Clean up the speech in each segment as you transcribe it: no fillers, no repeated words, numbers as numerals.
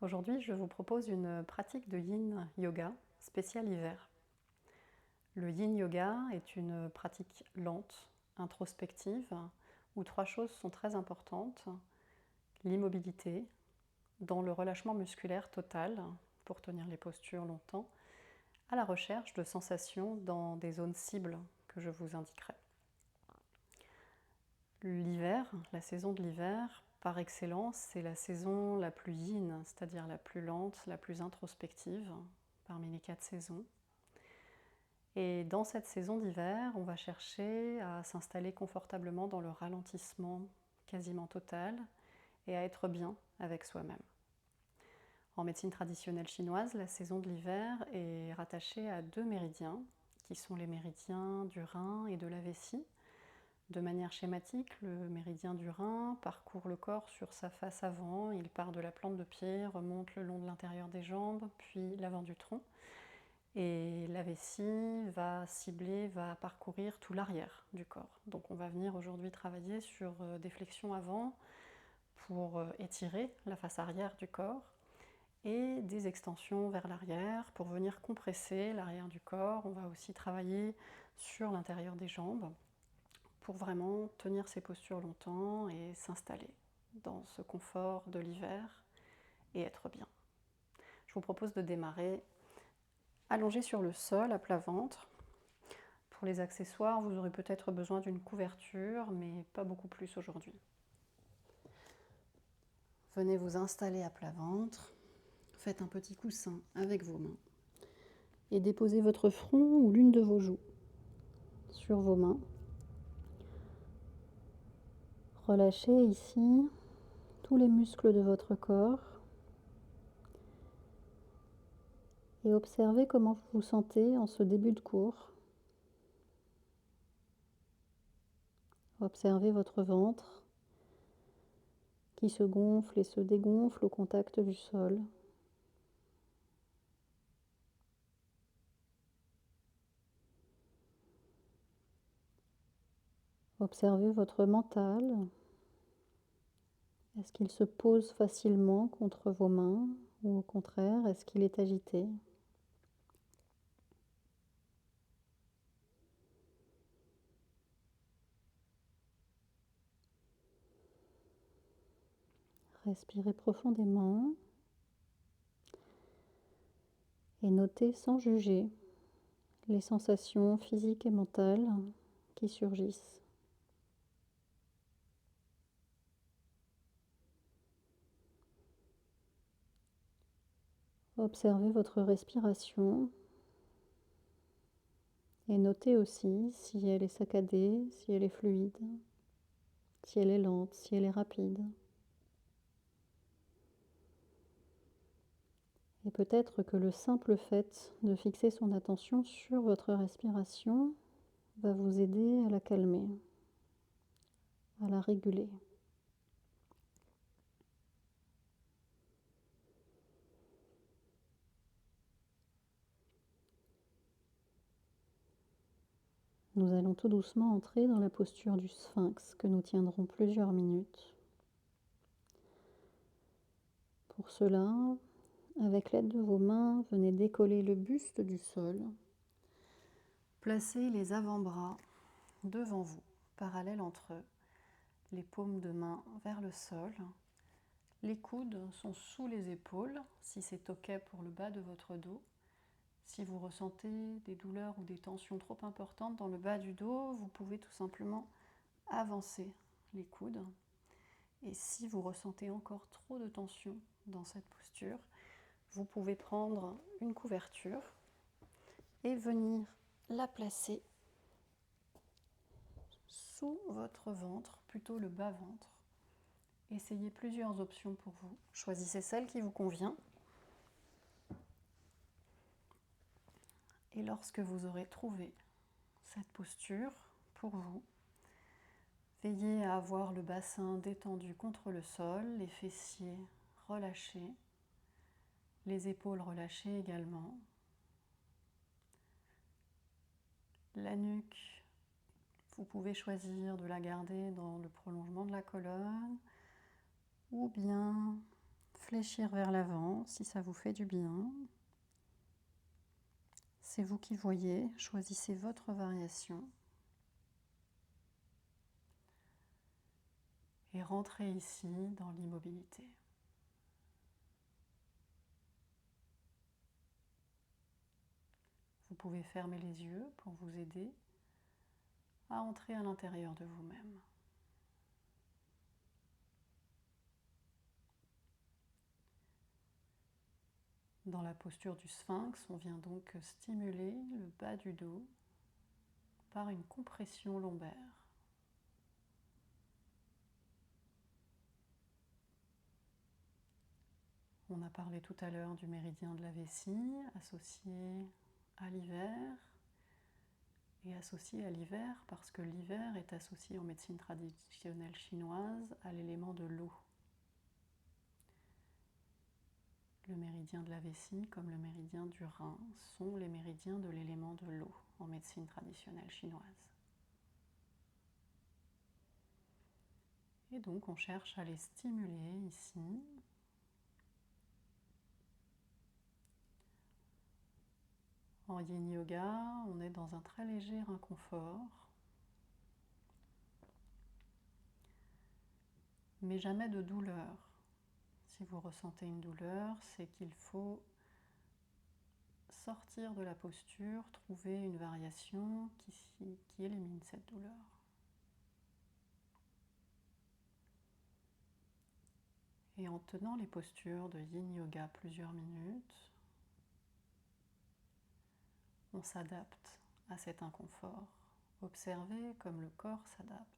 Aujourd'hui, je vous propose une pratique de Yin Yoga spéciale hiver. Le Yin Yoga est une pratique lente, introspective, où trois choses sont très importantes. L'immobilité, dans le relâchement musculaire total, pour tenir les postures longtemps, à la recherche de sensations dans des zones cibles que je vous indiquerai. L'hiver, la saison de l'hiver, par excellence, c'est la saison la plus yin, c'est-à-dire la plus lente, la plus introspective parmi les 4 saisons. Et dans cette saison d'hiver, on va chercher à s'installer confortablement dans le ralentissement quasiment total et à être bien avec soi-même. En médecine traditionnelle chinoise, la saison de l'hiver est rattachée à 2 méridiens, qui sont les méridiens du rein et de la vessie. De manière schématique, le méridien du rein parcourt le corps sur sa face avant, il part de la plante de pied, remonte le long de l'intérieur des jambes, puis l'avant du tronc. Et la vessie va cibler, va parcourir tout l'arrière du corps. Donc on va venir aujourd'hui travailler sur des flexions avant pour étirer la face arrière du corps et des extensions vers l'arrière pour venir compresser l'arrière du corps. On va aussi travailler sur l'intérieur des jambes pour vraiment tenir ces postures longtemps et s'installer dans ce confort de l'hiver et être bien. Je vous propose de démarrer allongé sur le sol à plat ventre. Pour les accessoires, vous aurez peut-être besoin d'une couverture, mais pas beaucoup plus aujourd'hui. Venez vous installer à plat ventre. Faites un petit coussin avec vos mains et déposez votre front ou l'une de vos joues sur vos mains. Relâchez ici tous les muscles de votre corps et observez comment vous vous sentez en ce début de cours. Observez votre ventre qui se gonfle et se dégonfle au contact du sol. Observez votre mental. Est-ce qu'il se pose facilement contre vos mains ou au contraire, est-ce qu'il est agité ? Respirez profondément et notez sans juger les sensations physiques et mentales qui surgissent. Observez votre respiration et notez aussi si elle est saccadée, si elle est fluide, si elle est lente, si elle est rapide. Et peut-être que le simple fait de fixer son attention sur votre respiration va vous aider à la calmer, à la réguler. Nous allons tout doucement entrer dans la posture du sphinx que nous tiendrons plusieurs minutes. Pour cela, avec l'aide de vos mains, venez décoller le buste du sol. Placez les avant-bras devant vous, parallèles entre eux, les paumes de main vers le sol. Les coudes sont sous les épaules, si c'est OK pour le bas de votre dos. Si vous ressentez des douleurs ou des tensions trop importantes dans le bas du dos, vous pouvez tout simplement avancer les coudes. Et si vous ressentez encore trop de tension dans cette posture, vous pouvez prendre une couverture et venir la placer sous votre ventre, plutôt le bas-ventre. Essayez plusieurs options pour vous. Choisissez celle qui vous convient. Et lorsque vous aurez trouvé cette posture pour vous, veillez à avoir le bassin détendu contre le sol, les fessiers relâchés, les épaules relâchées également. La nuque, vous pouvez choisir de la garder dans le prolongement de la colonne ou bien fléchir vers l'avant si ça vous fait du bien. C'est vous qui voyez, choisissez votre variation. Et rentrez ici dans l'immobilité. Vous pouvez fermer les yeux pour vous aider à entrer à l'intérieur de vous-même. Dans la posture du sphinx, on vient donc stimuler le bas du dos par une compression lombaire. On a parlé tout à l'heure du méridien de la vessie, associé à l'hiver, et associé à l'hiver parce que l'hiver est associé en médecine traditionnelle chinoise à l'élément de l'eau. Le méridien de la vessie comme le méridien du rein sont les méridiens de l'élément de l'eau en médecine traditionnelle chinoise. Et donc on cherche à les stimuler ici. En yin yoga, on est dans un très léger inconfort, mais jamais de douleur. Si vous ressentez une douleur, c'est qu'il faut sortir de la posture, trouver une variation qui élimine cette douleur. Et en tenant les postures de yin yoga plusieurs minutes, on s'adapte à cet inconfort. Observez comme le corps s'adapte.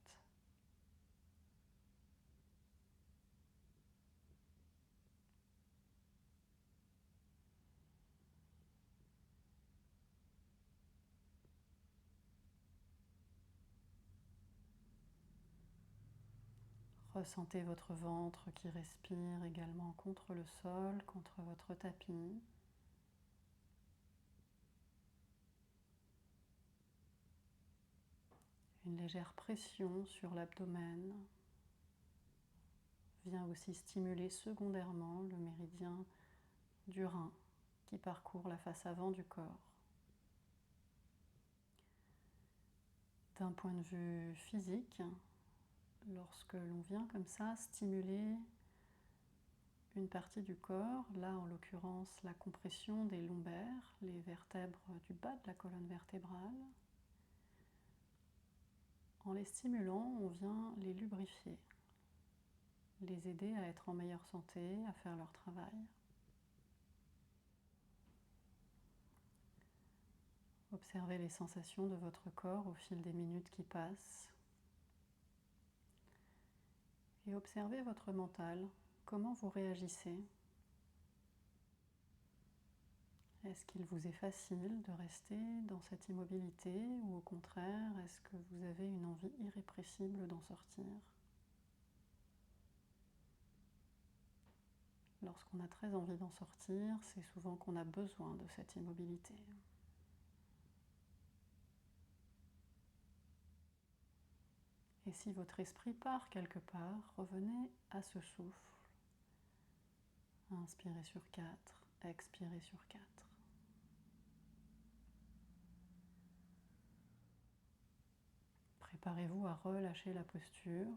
Ressentez votre ventre qui respire également contre le sol, contre votre tapis. Une légère pression sur l'abdomen vient aussi stimuler secondairement le méridien du rein qui parcourt la face avant du corps. D'un point de vue physique, lorsque l'on vient comme ça stimuler une partie du corps, là en l'occurrence la compression des lombaires, les vertèbres du bas de la colonne vertébrale, en les stimulant, on vient les lubrifier, les aider à être en meilleure santé, à faire leur travail. Observez les sensations de votre corps au fil des minutes qui passent. Et observez votre mental, comment vous réagissez. Est-ce qu'il vous est facile de rester dans cette immobilité ou au contraire, est-ce que vous avez une envie irrépressible d'en sortir? Lorsqu'on a très envie d'en sortir, c'est souvent qu'on a besoin de cette immobilité. Et si votre esprit part quelque part, revenez à ce souffle. Inspirez sur 4, expirez sur 4. Préparez-vous à relâcher la posture.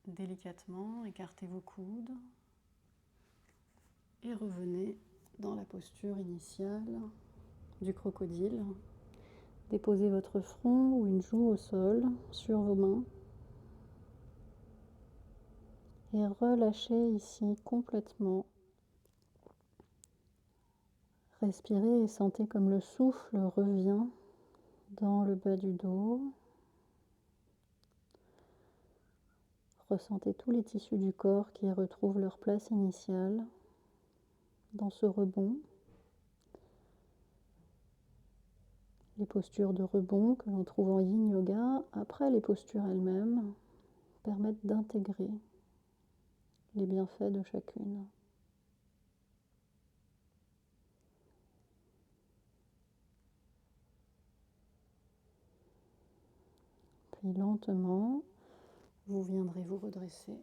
Délicatement, écartez vos coudes et revenez dans la posture initiale du crocodile. Déposez votre front ou une joue au sol sur vos mains et relâchez ici complètement. Respirez et sentez comme le souffle revient dans le bas du dos. Ressentez tous les tissus du corps qui retrouvent leur place initiale dans ce rebond. Les postures de rebond que l'on trouve en yin yoga, après les postures elles-mêmes, permettent d'intégrer les bienfaits de chacune. Puis lentement, vous viendrez vous redresser.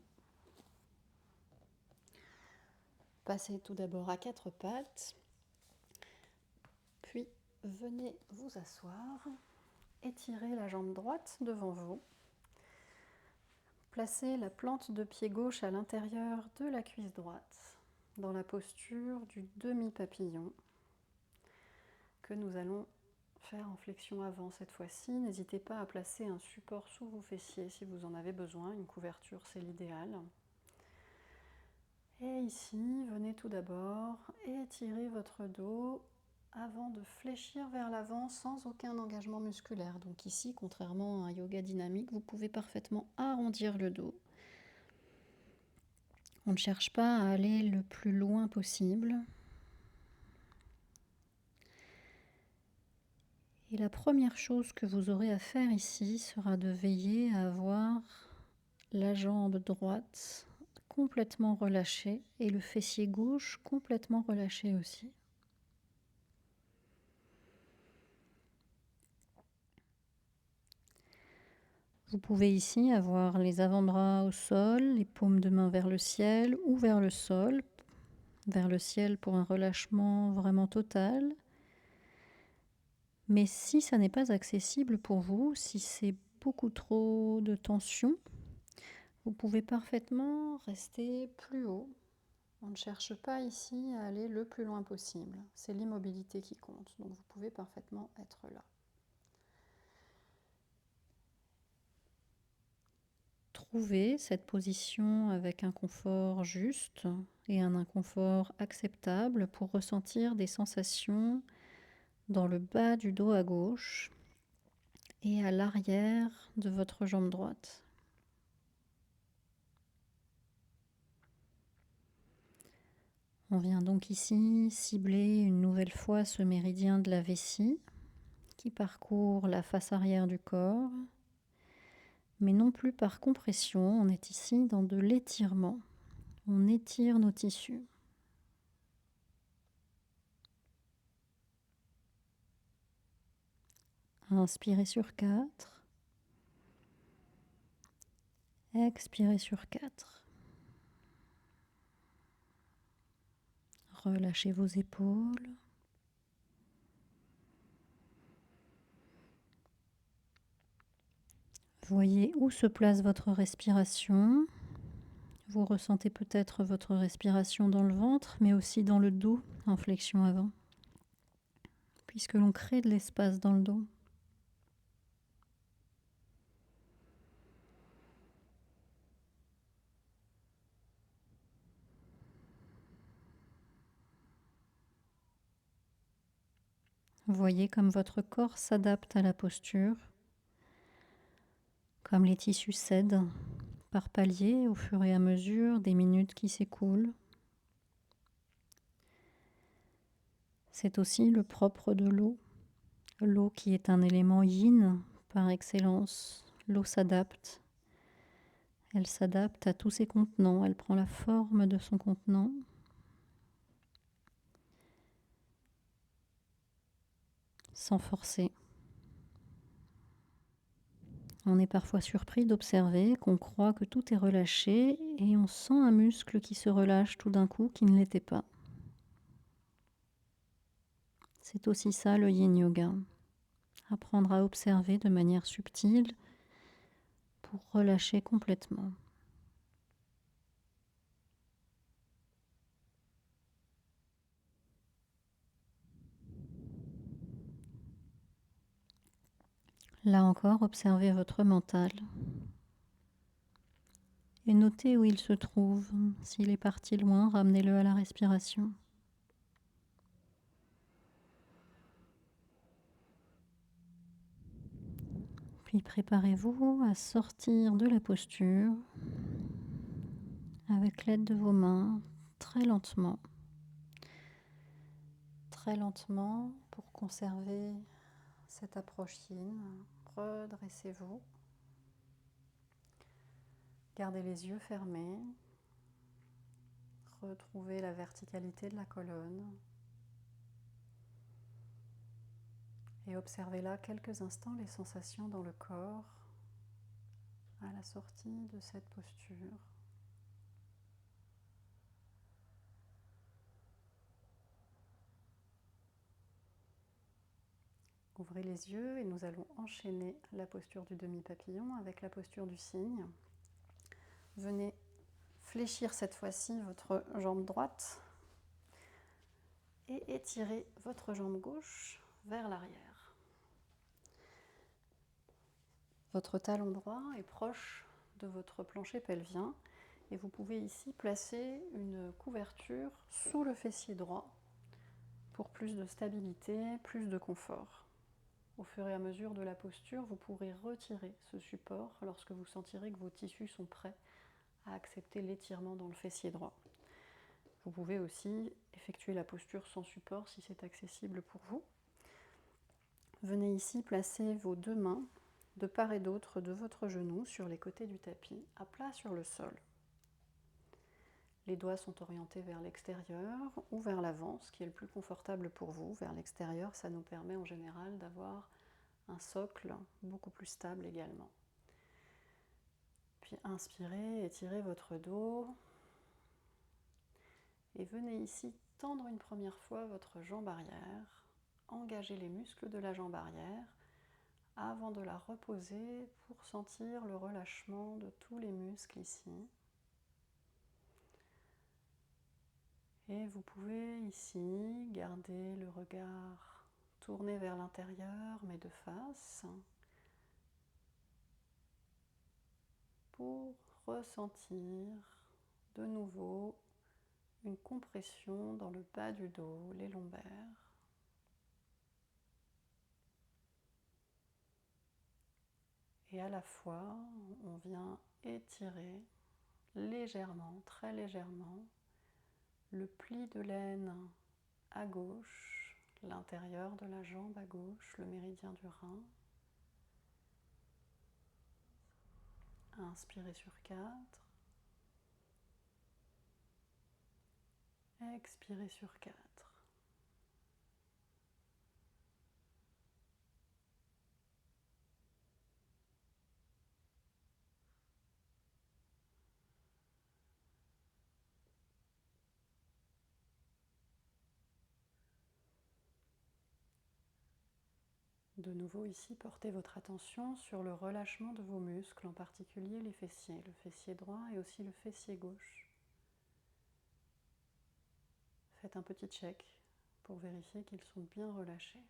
Passez tout d'abord à quatre pattes, puis venez vous asseoir, étirez la jambe droite devant vous, placez la plante de pied gauche à l'intérieur de la cuisse droite, dans la posture du demi-papillon, que nous allons faire en flexion avant cette fois-ci. N'hésitez pas à placer un support sous vos fessiers si vous en avez besoin, une couverture c'est l'idéal. Et ici, venez tout d'abord étirer votre dos avant de fléchir vers l'avant sans aucun engagement musculaire. Donc ici, contrairement à un yoga dynamique, vous pouvez parfaitement arrondir le dos. On ne cherche pas à aller le plus loin possible. Et la première chose que vous aurez à faire ici sera de veiller à avoir la jambe droite complètement relâchée et le fessier gauche complètement relâché aussi. Vous pouvez ici avoir les avant-bras au sol, les paumes de main vers le ciel ou vers le sol, vers le ciel pour un relâchement vraiment total. Mais si ça n'est pas accessible pour vous, si c'est beaucoup trop de tension, vous pouvez parfaitement rester plus haut. On ne cherche pas ici à aller le plus loin possible. C'est l'immobilité qui compte, donc vous pouvez parfaitement être là. Trouvez cette position avec un confort juste et un inconfort acceptable pour ressentir des sensations dans le bas du dos à gauche et à l'arrière de votre jambe droite. On vient donc ici cibler une nouvelle fois ce méridien de la vessie qui parcourt la face arrière du corps, mais non plus par compression. On est ici dans de l'étirement. On étire nos tissus. Inspirez sur 4. Expirez sur 4. Relâchez vos épaules. Voyez où se place votre respiration. Vous ressentez peut-être votre respiration dans le ventre, mais aussi dans le dos en flexion avant, puisque l'on crée de l'espace dans le dos. Voyez comme votre corps s'adapte à la posture, comme les tissus cèdent par paliers au fur et à mesure des minutes qui s'écoulent. C'est aussi le propre de l'eau. L'eau qui est un élément yin par excellence. L'eau s'adapte. Elle s'adapte à tous ses contenants. Elle prend la forme de son contenant. Sans forcer. On est parfois surpris d'observer qu'on croit que tout est relâché et on sent un muscle qui se relâche tout d'un coup qui ne l'était pas. C'est aussi ça le yin yoga. Apprendre à observer de manière subtile pour relâcher complètement. Là encore, observez votre mental et notez où il se trouve. S'il est parti loin, ramenez-le à la respiration. Puis préparez-vous à sortir de la posture avec l'aide de vos mains, très lentement pour conserver cette approche yin. Redressez-vous. Gardez les yeux fermés. Retrouvez la verticalité de la colonne. Et observez là quelques instants les sensations dans le corps à la sortie de cette posture. Ouvrez les yeux et nous allons enchaîner la posture du demi-papillon avec la posture du cygne. Venez fléchir cette fois-ci votre jambe droite et étirez votre jambe gauche vers l'arrière. Votre talon droit est proche de votre plancher pelvien et vous pouvez ici placer une couverture sous le fessier droit pour plus de stabilité, plus de confort. Au fur et à mesure de la posture, vous pourrez retirer ce support lorsque vous sentirez que vos tissus sont prêts à accepter l'étirement dans le fessier droit. Vous pouvez aussi effectuer la posture sans support si c'est accessible pour vous. Venez ici placer vos deux mains de part et d'autre de votre genou sur les côtés du tapis, à plat sur le sol. Les doigts sont orientés vers l'extérieur ou vers l'avant, ce qui est le plus confortable pour vous. Vers l'extérieur, ça nous permet en général d'avoir un socle beaucoup plus stable également. Puis inspirez, étirez votre dos. Et venez ici tendre une première fois votre jambe arrière, engagez les muscles de la jambe arrière avant de la reposer pour sentir le relâchement de tous les muscles ici. Et vous pouvez ici garder le regard tourné vers l'intérieur mais de face pour ressentir de nouveau une compression dans le bas du dos, les lombaires. Et à la fois, on vient étirer légèrement, très légèrement, le pli de l'aine à gauche, l'intérieur de la jambe à gauche, le méridien du rein. Inspirez sur 4. Expirez sur 4. De nouveau ici, portez votre attention sur le relâchement de vos muscles, en particulier les fessiers, le fessier droit et aussi le fessier gauche. Faites un petit check pour vérifier qu'ils sont bien relâchés.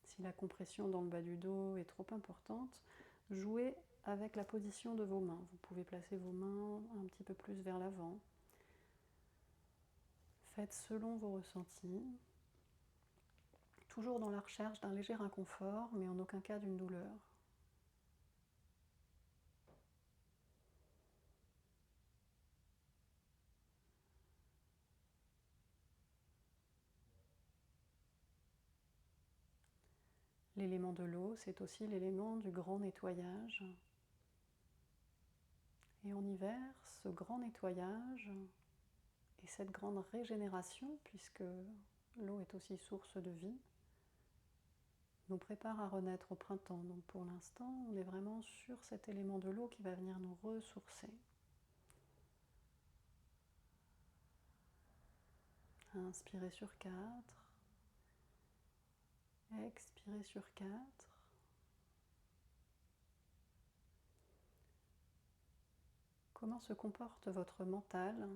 Si la compression dans le bas du dos est trop importante, jouez avec la position de vos mains. Vous pouvez placer vos mains un petit peu plus vers l'avant. Faites selon vos ressentis, toujours dans la recherche d'un léger inconfort, mais en aucun cas d'une douleur. L'élément de l'eau, c'est aussi l'élément du grand nettoyage. Et en hiver, ce grand nettoyage et cette grande régénération, puisque l'eau est aussi source de vie, nous prépare à renaître au printemps. Donc pour l'instant, on est vraiment sur cet élément de l'eau qui va venir nous ressourcer. Inspirez sur 4. Expirez sur 4. Comment se comporte votre mental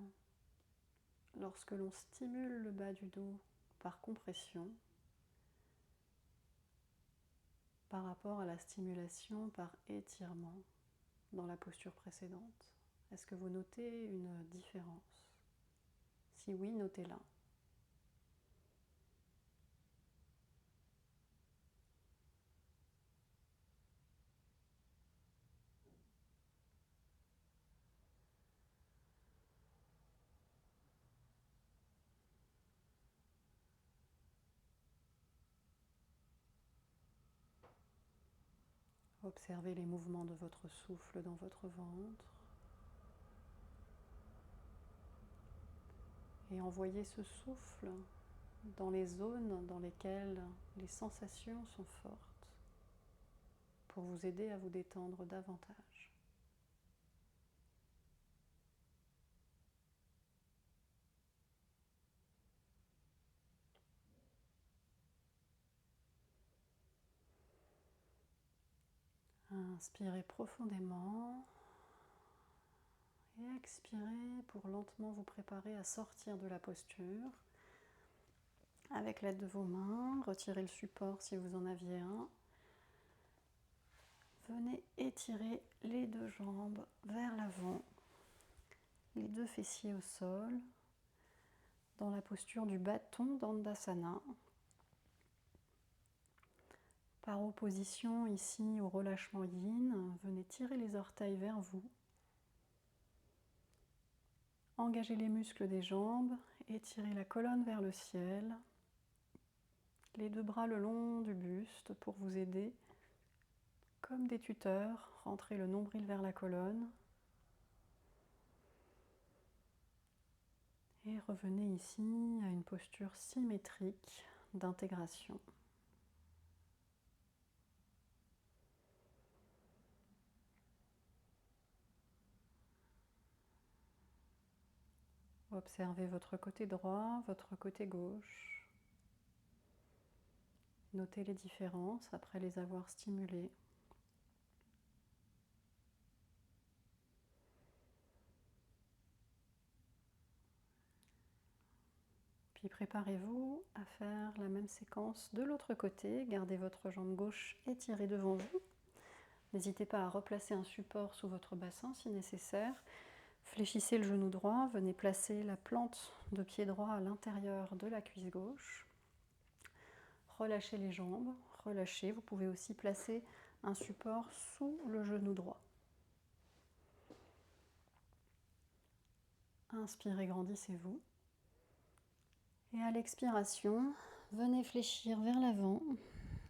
lorsque l'on stimule le bas du dos par compression par rapport à la stimulation par étirement dans la posture précédente? Est-ce que vous notez une différence? Si oui, notez-la. Observez les mouvements de votre souffle dans votre ventre. Et envoyez ce souffle dans les zones dans lesquelles les sensations sont fortes pour vous aider à vous détendre davantage. Inspirez profondément et expirez pour lentement vous préparer à sortir de la posture. Avec l'aide de vos mains, retirez le support si vous en aviez un. Venez étirer les deux jambes vers l'avant, les deux fessiers au sol, dans la posture du bâton d'Andasana. Par opposition ici au relâchement yin, venez tirer les orteils vers vous. Engagez les muscles des jambes, étirez la colonne vers le ciel. Les deux bras le long du buste pour vous aider. Comme des tuteurs, rentrez le nombril vers la colonne. Et revenez ici à une posture symétrique d'intégration. Observez votre côté droit, votre côté gauche. Notez les différences après les avoir stimulées. Puis préparez-vous à faire la même séquence de l'autre côté. Gardez votre jambe gauche étirée devant vous. N'hésitez pas à replacer un support sous votre bassin si nécessaire. Fléchissez le genou droit, venez placer la plante de pied droit à l'intérieur de la cuisse gauche. Relâchez les jambes, relâchez. Vous pouvez aussi placer un support sous le genou droit. Inspirez, grandissez-vous. Et à l'expiration, venez fléchir vers l'avant.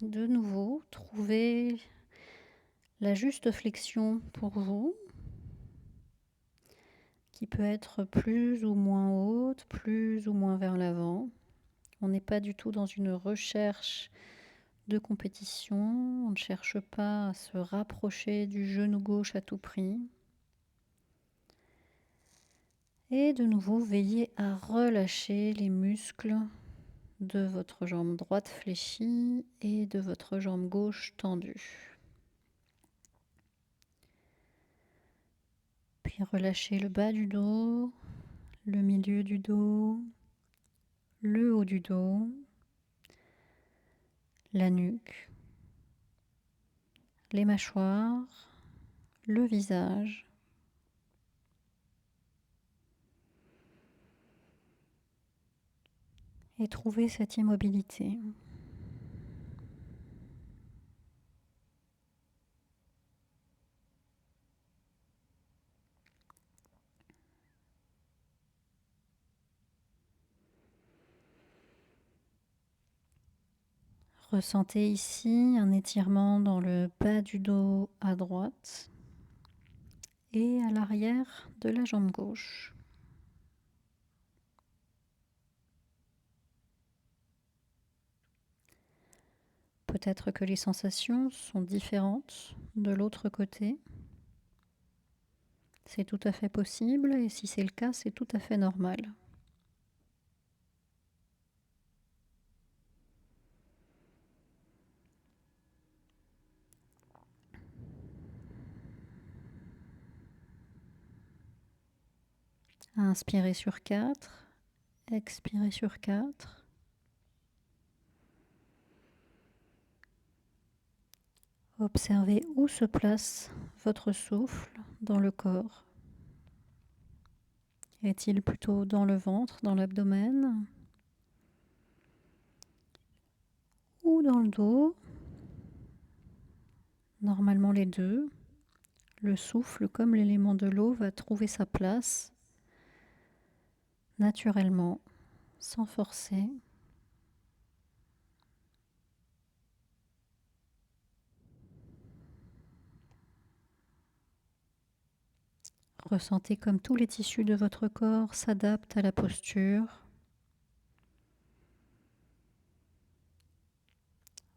De nouveau, trouvez la juste flexion pour vous, qui peut être plus ou moins haute, plus ou moins vers l'avant. On n'est pas du tout dans une recherche de compétition, on ne cherche pas à se rapprocher du genou gauche à tout prix. Et de nouveau, veillez à relâcher les muscles de votre jambe droite fléchie et de votre jambe gauche tendue. Puis relâchez le bas du dos, le milieu du dos, le haut du dos, la nuque, les mâchoires, le visage. Et trouvez cette immobilité. Ressentez ici un étirement dans le bas du dos à droite et à l'arrière de la jambe gauche. Peut-être que les sensations sont différentes de l'autre côté. C'est tout à fait possible et si c'est le cas, c'est tout à fait normal. Inspirez sur 4, expirez sur 4. Observez où se place votre souffle dans le corps. Est-il plutôt dans le ventre, dans l'abdomen ou dans le dos? Normalement les deux. Le souffle, comme l'élément de l'eau, va trouver sa place naturellement, sans forcer. Ressentez comme tous les tissus de votre corps s'adaptent à la posture.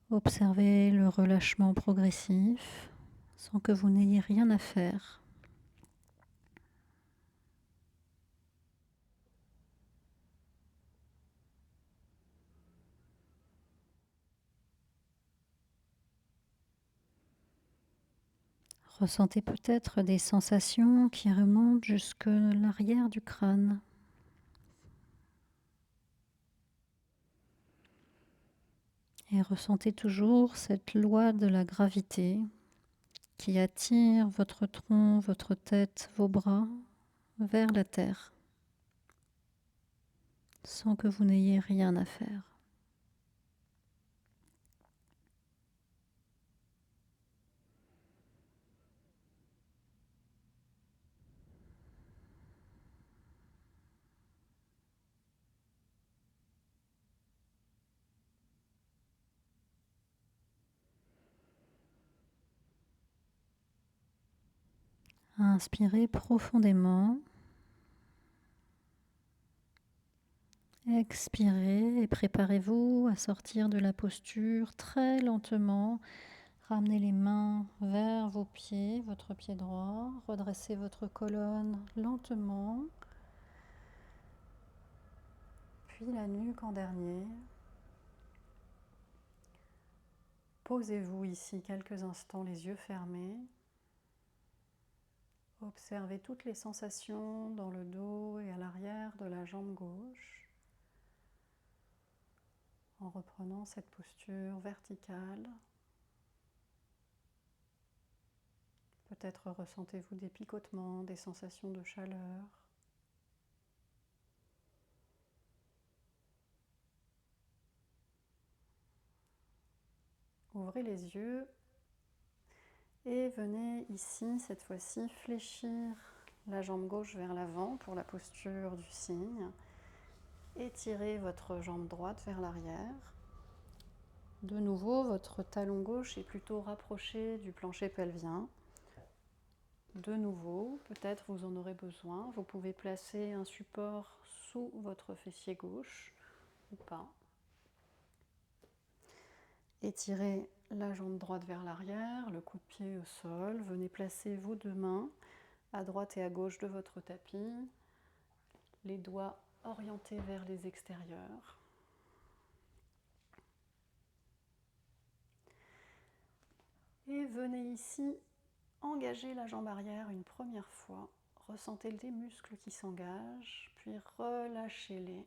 Observez le relâchement progressif sans que vous n'ayez rien à faire. Ressentez peut-être des sensations qui remontent jusque l'arrière du crâne. Et ressentez toujours cette loi de la gravité qui attire votre tronc, votre tête, vos bras vers la terre, sans que vous n'ayez rien à faire. Inspirez profondément. Expirez et préparez-vous à sortir de la posture très lentement. Ramenez les mains vers vos pieds, votre pied droit. Redressez votre colonne lentement. Puis la nuque en dernier. Posez-vous ici quelques instants les yeux fermés. Observez toutes les sensations dans le dos et à l'arrière de la jambe gauche en reprenant cette posture verticale. Peut-être ressentez-vous des picotements, des sensations de chaleur. Ouvrez les yeux et venez ici, cette fois-ci, fléchir la jambe gauche vers l'avant pour la posture du cygne. Étirez votre jambe droite vers l'arrière. De nouveau, votre talon gauche est plutôt rapproché du plancher pelvien. De nouveau, peut-être vous en aurez besoin. Vous pouvez placer un support sous votre fessier gauche ou pas. Étirez la jambe droite vers l'arrière, le coup de pied au sol. Venez placer vos deux mains à droite et à gauche de votre tapis, les doigts orientés vers les extérieurs. Et venez ici engager la jambe arrière une première fois. Ressentez les muscles qui s'engagent, puis relâchez-les.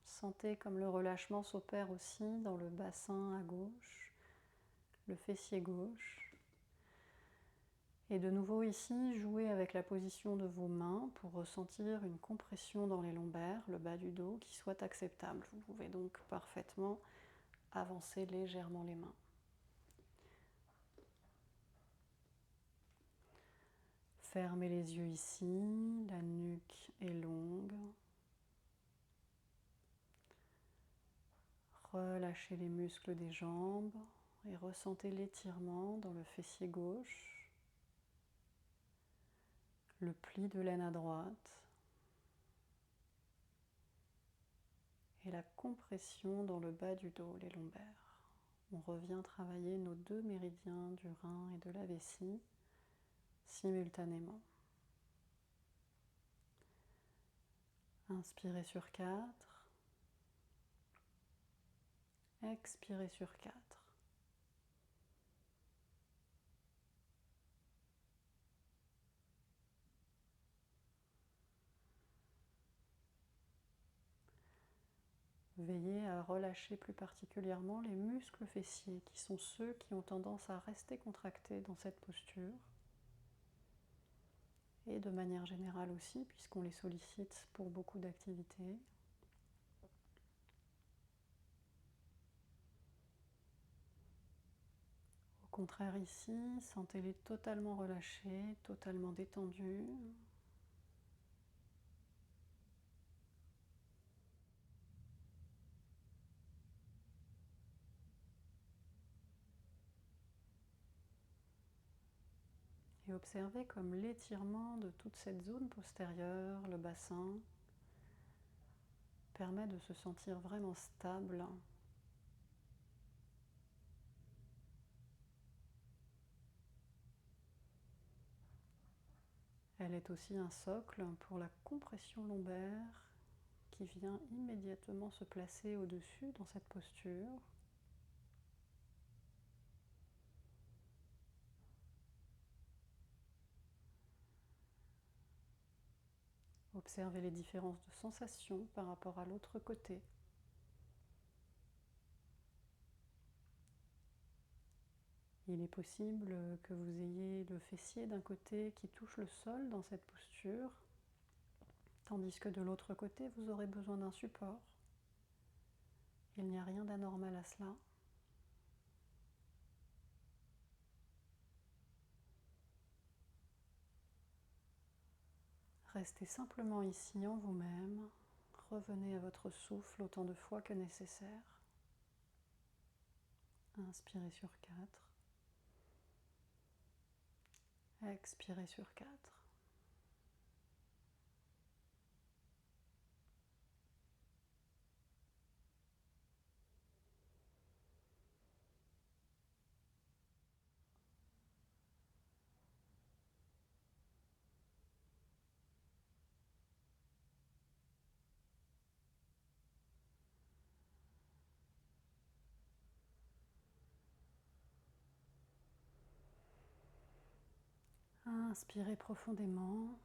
Sentez comme le relâchement s'opère aussi dans le bassin à gauche, le fessier gauche. Et de nouveau ici, jouez avec la position de vos mains pour ressentir une compression dans les lombaires, le bas du dos, qui soit acceptable. Vous pouvez donc parfaitement avancer légèrement les mains. Fermez les yeux ici, la nuque est longue. Relâchez les muscles des jambes et ressentez l'étirement dans le fessier gauche, le pli de l'aine à droite et la compression dans le bas du dos, les lombaires. On revient travailler nos deux méridiens du rein et de la vessie simultanément. Inspirez sur 4. Expirez sur 4. Veillez à relâcher plus particulièrement les muscles fessiers, qui sont ceux qui ont tendance à rester contractés dans cette posture. Et de manière générale aussi, puisqu'on les sollicite pour beaucoup d'activités. Au contraire ici, sentez-les totalement relâchés, totalement détendus. Et observez comme l'étirement de toute cette zone postérieure, le bassin, permet de se sentir vraiment stable. Elle est aussi un socle pour la compression lombaire qui vient immédiatement se placer au-dessus dans cette posture. Observez les différences de sensations par rapport à l'autre côté. Il est possible que vous ayez le fessier d'un côté qui touche le sol dans cette posture, tandis que de l'autre côté, vous aurez besoin d'un support. Il n'y a rien d'anormal à cela. Restez simplement ici en vous-même. Revenez à votre souffle autant de fois que nécessaire. Inspirez sur 4. Expirez sur 4. Inspirez profondément.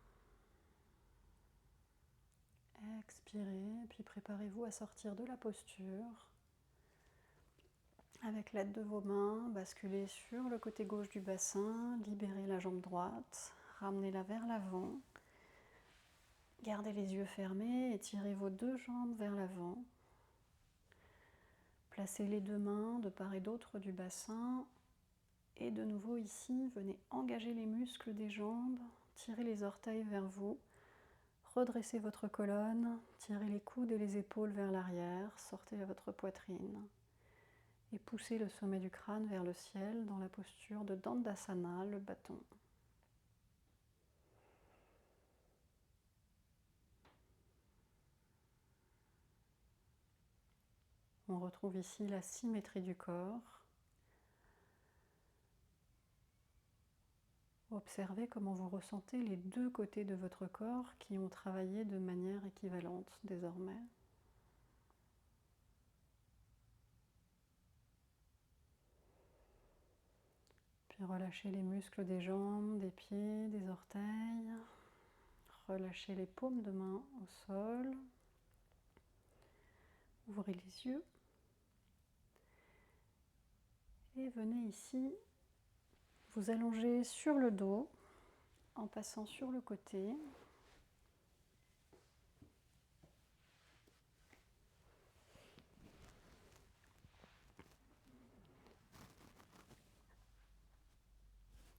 Expirez, puis préparez-vous à sortir de la posture. Avec l'aide de vos mains, basculez sur le côté gauche du bassin, libérez la jambe droite, ramenez-la vers l'avant. Gardez les yeux fermés, étirez vos deux jambes vers l'avant. Placez les deux mains de part et d'autre du bassin. Et de nouveau ici, venez engager les muscles des jambes, tirez les orteils vers vous, redressez votre colonne, tirez les coudes et les épaules vers l'arrière, sortez à votre poitrine. Et poussez le sommet du crâne vers le ciel dans la posture de Dandasana, le bâton. On retrouve ici la symétrie du corps. Observez comment vous ressentez les deux côtés de votre corps qui ont travaillé de manière équivalente désormais. Puis relâchez les muscles des jambes, des pieds, des orteils. Relâchez les paumes de main au sol. Ouvrez les yeux. Et venez ici vous allonger sur le dos en passant sur le côté.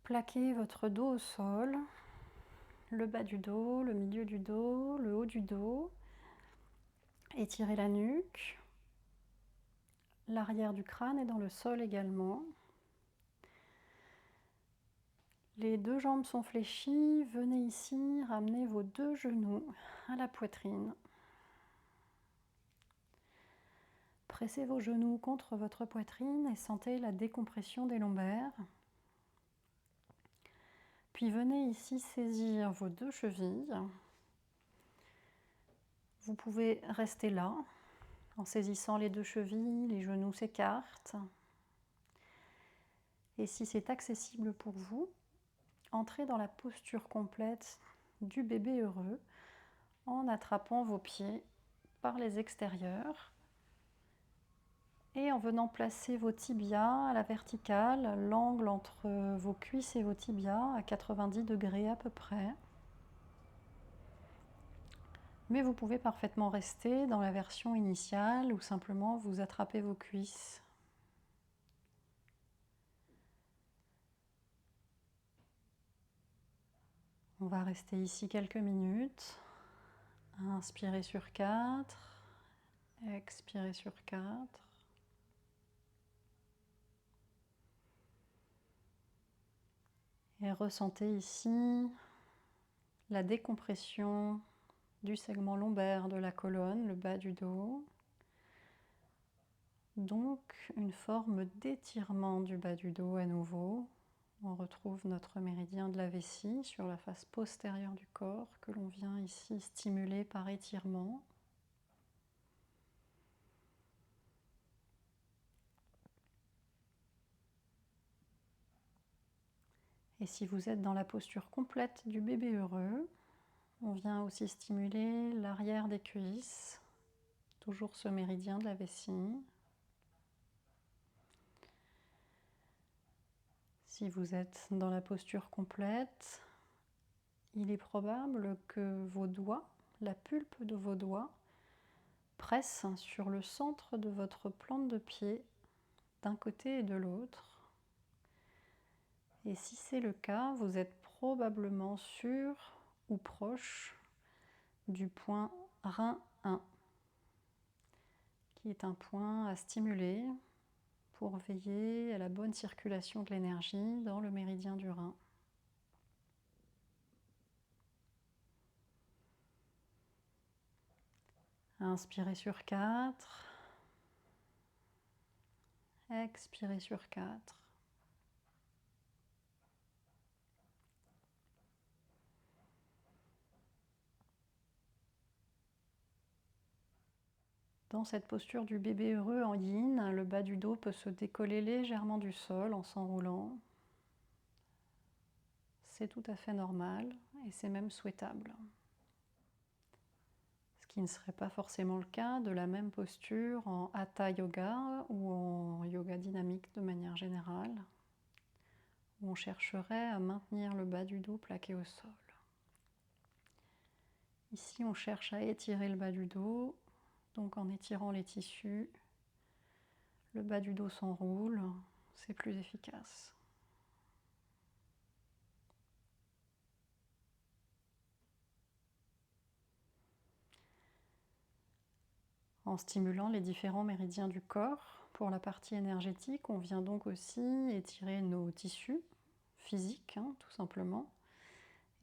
Plaquez votre dos au sol, le bas du dos, le milieu du dos, le haut du dos. Étirez la nuque. L'arrière du crâne est dans le sol également. Les deux jambes sont fléchies. Venez ici, ramenez vos deux genoux à la poitrine. Pressez vos genoux contre votre poitrine et sentez la décompression des lombaires. Puis venez ici saisir vos deux chevilles. Vous pouvez rester là. En saisissant les deux chevilles, les genoux s'écartent. Et si c'est accessible pour vous, entrez dans la posture complète du bébé heureux en attrapant vos pieds par les extérieurs et en venant placer vos tibias à la verticale, l'angle entre vos cuisses et vos tibias à 90 degrés à peu près. Mais vous pouvez parfaitement rester dans la version initiale ou simplement vous attrapez vos cuisses. On va rester ici quelques minutes. Inspirez sur 4, expirez sur 4. Et ressentez ici la décompression du segment lombaire de la colonne, le bas du dos. Donc une forme d'étirement du bas du dos à nouveau. On retrouve notre méridien de la vessie sur la face postérieure du corps que l'on vient ici stimuler par étirement. Et si vous êtes dans la posture complète du bébé heureux, On vient aussi stimuler l'arrière des cuisses, toujours ce méridien de la vessie. Si vous êtes dans la posture complète, il est probable que vos doigts, la pulpe de vos doigts, pressent sur le centre de votre plante de pied d'un côté et de l'autre. Et si c'est le cas, vous êtes probablement sûr ou proche du point rein 1, qui est un point à stimuler pour veiller à la bonne circulation de l'énergie dans le méridien du rein. Inspirez sur 4, expirez sur 4. Dans cette posture du bébé heureux en yin, le bas du dos peut se décoller légèrement du sol en s'enroulant. C'est tout à fait normal et c'est même souhaitable. Ce qui ne serait pas forcément le cas de la même posture en hatha yoga ou en yoga dynamique de manière générale, où on chercherait à maintenir le bas du dos plaqué au sol. Ici, on cherche à étirer le bas du dos, donc en étirant les tissus, le bas du dos s'enroule, c'est plus efficace. En stimulant les différents méridiens du corps, pour la partie énergétique, on vient donc aussi étirer nos tissus physiques, tout simplement.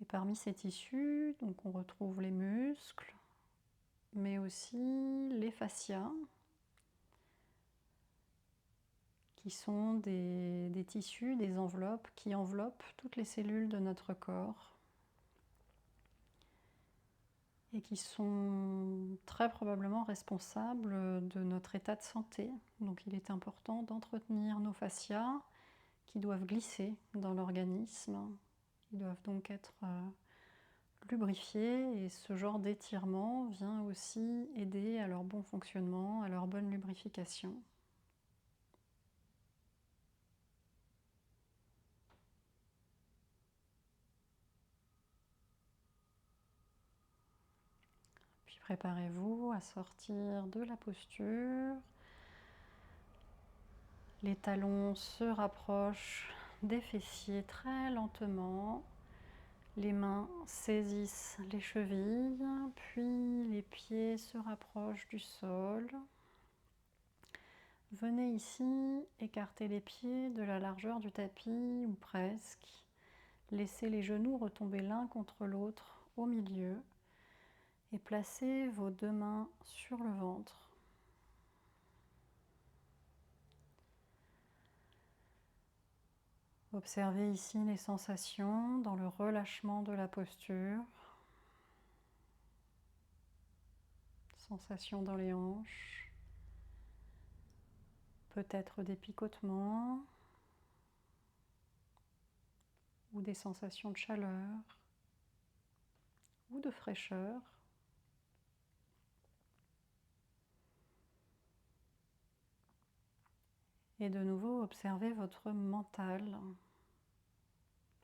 Et parmi ces tissus, donc on retrouve les muscles, mais aussi les fascias, qui sont des tissus, des enveloppes qui enveloppent toutes les cellules de notre corps et qui sont très probablement responsables de notre état de santé. Donc il est important d'entretenir nos fascias qui doivent glisser dans l'organisme. Ils doivent donc être lubrifiés et ce genre d'étirement vient aussi aider à leur bon fonctionnement, à leur bonne lubrification. Puis préparez-vous à sortir de la posture. Les talons se rapprochent des fessiers très lentement. Les mains saisissent les chevilles, puis les pieds se rapprochent du sol. Venez ici écarter les pieds de la largeur du tapis ou presque. Laissez les genoux retomber l'un contre l'autre au milieu et placez vos deux mains sur le ventre. Observez ici les sensations dans le relâchement de la posture. Sensations dans les hanches. Peut-être des picotements ou des sensations de chaleur ou de fraîcheur. Et de nouveau, observez votre mental.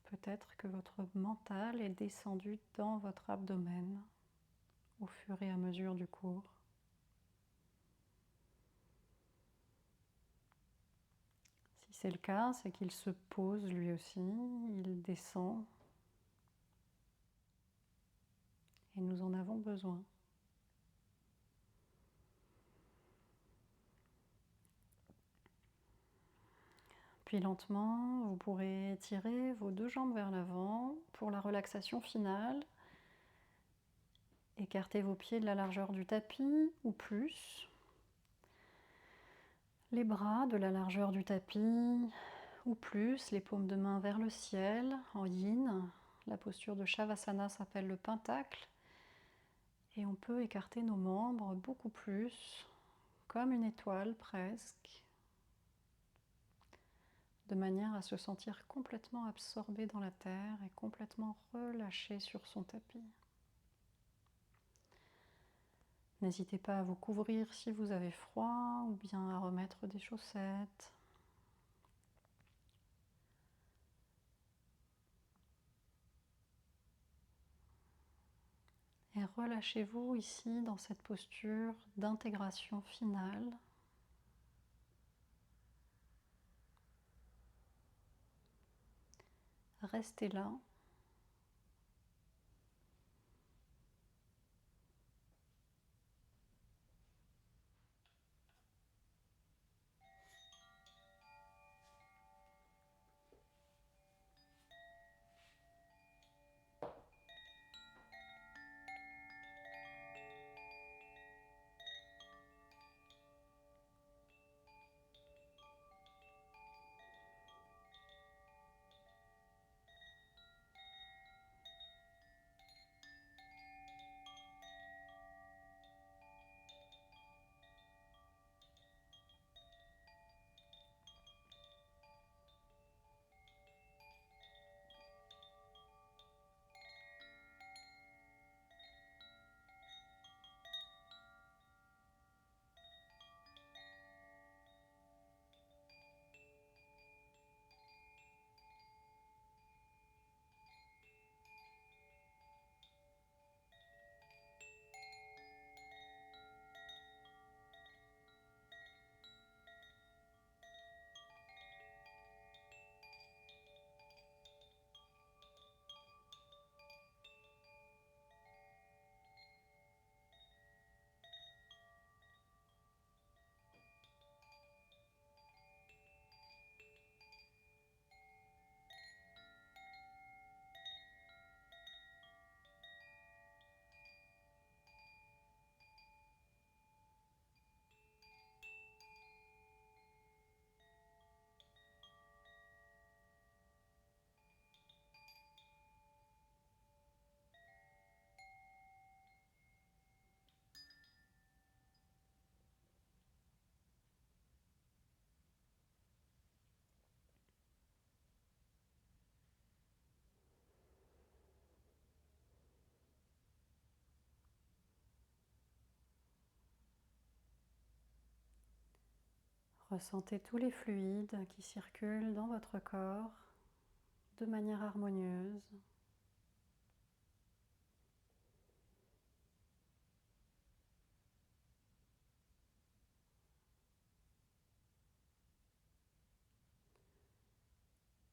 Peut-être que votre mental est descendu dans votre abdomen au fur et à mesure du cours. Si c'est le cas, c'est qu'il se pose lui aussi, il descend. Et nous en avons besoin. Puis lentement, vous pourrez étirer vos deux jambes vers l'avant pour la relaxation finale. Écartez vos pieds de la largeur du tapis ou plus. Les bras de la largeur du tapis ou plus, les paumes de main vers le ciel en yin. La posture de Shavasana s'appelle le pentacle. Et on peut écarter nos membres beaucoup plus, comme une étoile presque, de manière à se sentir complètement absorbé dans la terre et complètement relâché sur son tapis. N'hésitez pas à vous couvrir si vous avez froid ou bien à remettre des chaussettes. Et relâchez-vous ici dans cette posture d'intégration finale. Restez là. Ressentez tous les fluides qui circulent dans votre corps de manière harmonieuse.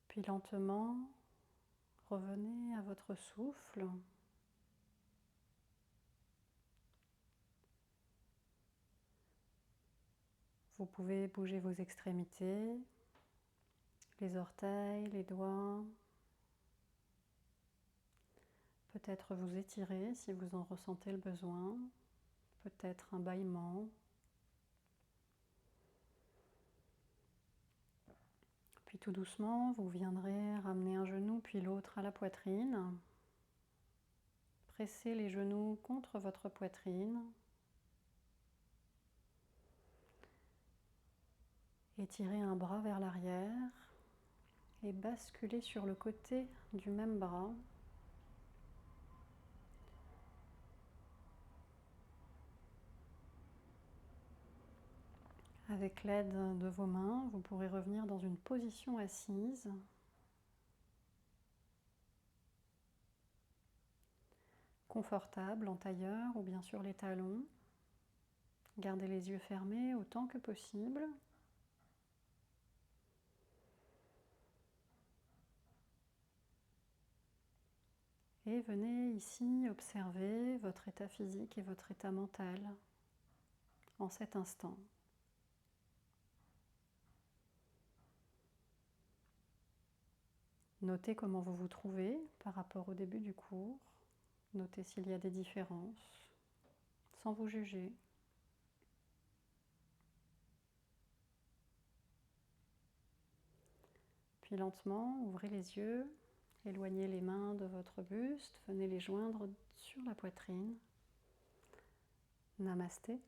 Puis lentement, revenez à votre souffle. Vous pouvez bouger vos extrémités, les orteils, les doigts. Peut-être vous étirer si vous en ressentez le besoin. Peut-être un bâillement. Puis tout doucement, vous viendrez ramener un genou puis l'autre à la poitrine. Pressez les genoux contre votre poitrine. Étirez un bras vers l'arrière et basculez sur le côté du même bras. Avec l'aide de vos mains, vous pourrez revenir dans une position assise. Confortable en tailleur ou bien sur les talons. Gardez les yeux fermés autant que possible. Et venez ici observer votre état physique et votre état mental en cet instant. Notez comment vous vous trouvez par rapport au début du cours. Notez s'il y a des différences, sans vous juger. Puis lentement, ouvrez les yeux, éloignez les mains de votre buste, venez les joindre sur la poitrine. Namasté.